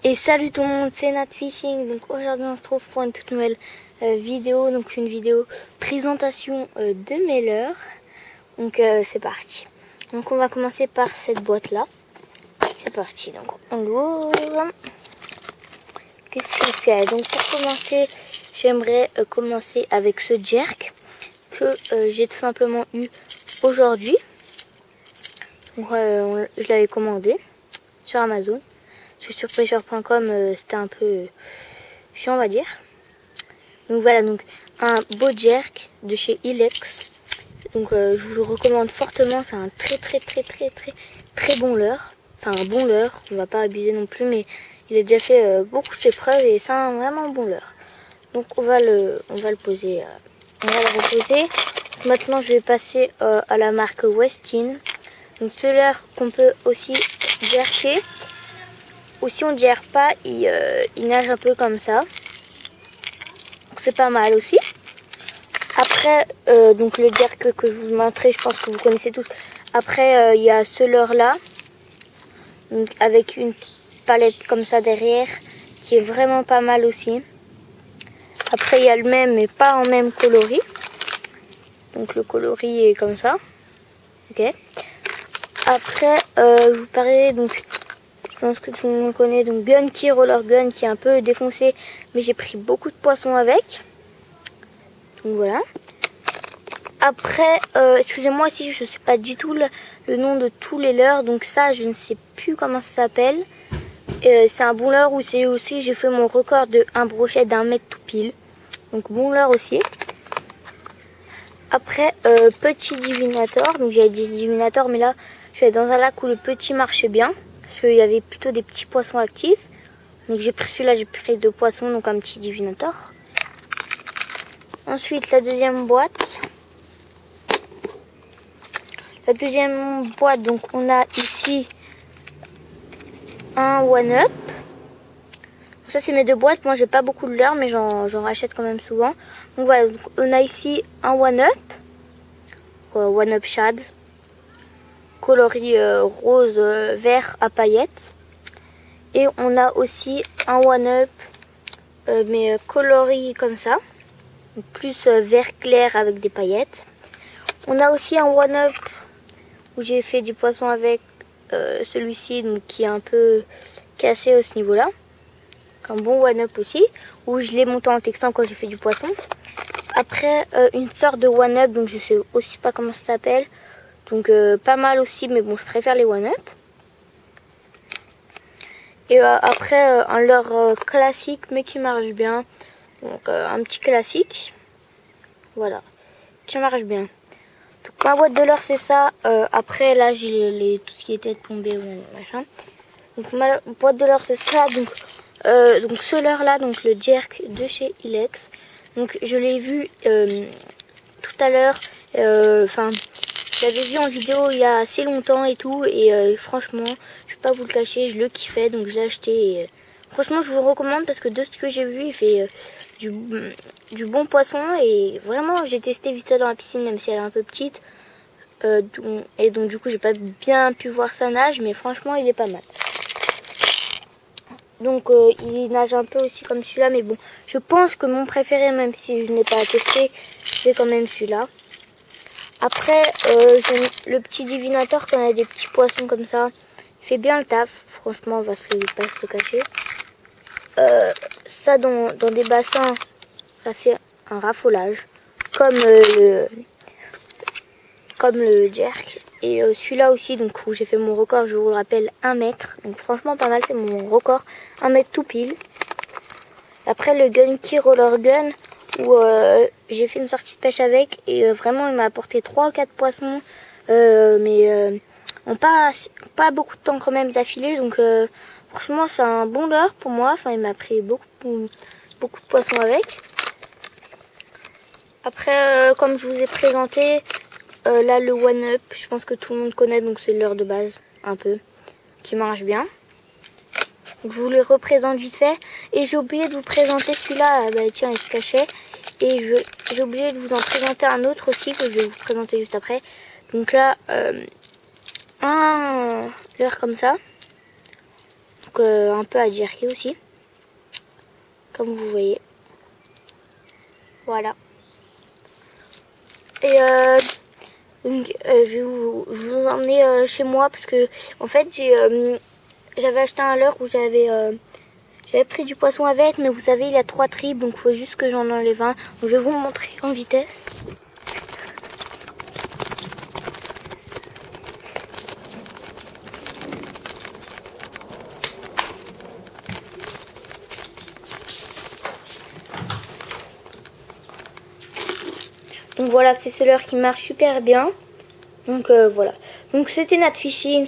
Et salut tout le monde, c'est Nat Fishing. Donc aujourd'hui on se trouve pour une toute nouvelle vidéo, donc une vidéo présentation de mes leurres. Donc c'est parti. Donc on va commencer par cette boîte là. C'est parti, donc on l'ouvre. Qu'est-ce que c'est? Donc pour commencer, j'aimerais commencer avec ce jerk que j'ai tout simplement eu aujourd'hui. Donc je l'avais commandé sur Amazon. Sur pêcheur.com, c'était un peu chiant, on va dire. Donc voilà, donc un beau jerk de chez Ilex. Donc je vous le recommande fortement. C'est un très bon leurre. Enfin un bon leurre, on va pas abuser non plus, mais il a déjà fait beaucoup ses preuves et c'est un vraiment bon leurre. Donc on va le poser, on va le reposer. Maintenant je vais passer à la marque Westin. Donc ce leurre qu'on peut aussi jerker. Ou si on ne gère pas, il nage un peu comme ça. Donc c'est pas mal aussi. Après, donc le jerk que je vous montrais, je pense que vous connaissez tous. Après, il y a ce leurre là. Donc avec une palette comme ça derrière. Qui est vraiment pas mal aussi. Après, il y a le même, mais pas en même coloris. Donc le coloris est comme ça. Ok. Après, je vous parlais donc... Je pense que tout le monde connaît, donc Gun-Key Roller Gun qui est un peu défoncé, mais j'ai pris beaucoup de poissons avec. Donc voilà. Après, excusez-moi si je ne sais pas du tout le nom de tous les leurres, donc ça je ne sais plus comment ça s'appelle. C'est un bon leurre où c'est aussi, j'ai fait mon record de un brochet d'1 mètre tout pile. Donc bon leurre aussi. Après, petit divinator, donc j'avais dit divinator, mais là je suis dans un lac où le petit marchait bien. Parce qu'il y avait plutôt des petits poissons actifs. Donc j'ai pris celui-là, j'ai pris 2 poissons, donc un petit divinator. Ensuite la deuxième boîte. La deuxième boîte, donc on a ici un one-up. Ça c'est mes 2 boîtes, moi j'ai pas beaucoup de leurres, mais j'en rachète quand même souvent. Donc voilà, donc on a ici un one-up. One-up shad. Coloris rose vert à paillettes. Et on a aussi un one-up mais coloris comme ça, plus vert clair avec des paillettes. On a aussi un one-up où j'ai fait du poisson avec celui-ci, donc qui est un peu cassé à ce niveau-là. Un bon one-up aussi, où je l'ai monté en textant quand j'ai fait du poisson. Après une sorte de one-up, donc je sais aussi pas comment ça s'appelle. Donc pas mal aussi, mais bon je préfère les one-up. Et après un leurre classique mais qui marche bien. Donc un petit classique. Voilà. Qui marche bien. Donc ma boîte de leurre c'est ça. Après là j'ai tout ce qui était plombé ou machin. Donc ma boîte de leurre c'est ça. Donc ce leurre là, donc le jerk de chez Ilex. Donc je l'ai vu tout à l'heure. Enfin je l'avais vu en vidéo il y a assez longtemps et tout. Et franchement, je vais pas vous le cacher, je le kiffais. Donc je l'ai acheté. Et, franchement, je vous le recommande parce que de ce que j'ai vu, il fait du bon poisson. Et vraiment, j'ai testé vite ça dans la piscine, même si elle est un peu petite. Et donc du coup, j'ai pas bien pu voir sa nage. Mais franchement, il est pas mal. Donc il nage un peu aussi comme celui-là. Mais bon, je pense que mon préféré, même si je n'ai pas testé, c'est quand même celui-là. Après, le petit divinator, quand on a des petits poissons comme ça, il fait bien le taf. Franchement, on va pas se le cacher. Ça, dans des bassins, ça fait un raffolage. Comme le jerk. Et celui-là aussi, donc où j'ai fait mon record, je vous le rappelle, 1 mètre. Donc franchement, pas mal, c'est mon record. 1 mètre tout pile. Après, le Gun-Key Roller Gun, où j'ai fait une sortie de pêche avec et vraiment il m'a apporté 3 ou 4 poissons mais en pas beaucoup de temps quand même d'affilée, donc franchement c'est un bon leurre pour moi. Enfin il m'a pris beaucoup de poissons avec. Après comme je vous ai présenté là le one up, je pense que tout le monde connaît, donc c'est le leurre de base un peu qui marche bien. Donc, je vous le représente vite fait. Et j'ai oublié de vous présenter celui-là. Bah, tiens, il se cachait. Et j'ai oublié de vous en présenter un autre aussi que je vais vous présenter juste après. Donc là, un leurre comme ça. donc un peu à jerker aussi, comme vous voyez. Voilà. Et donc, je vais vous emmener chez moi parce que en fait j'avais acheté un leurre où j'avais pris du poisson avec, mais vous savez il a 3 tripes, donc il faut juste que j'en enlève un. Donc, je vais vous montrer en vitesse. Donc voilà, c'est ce leurre qui marche super bien. Donc voilà. Donc c'était Nat Fishing.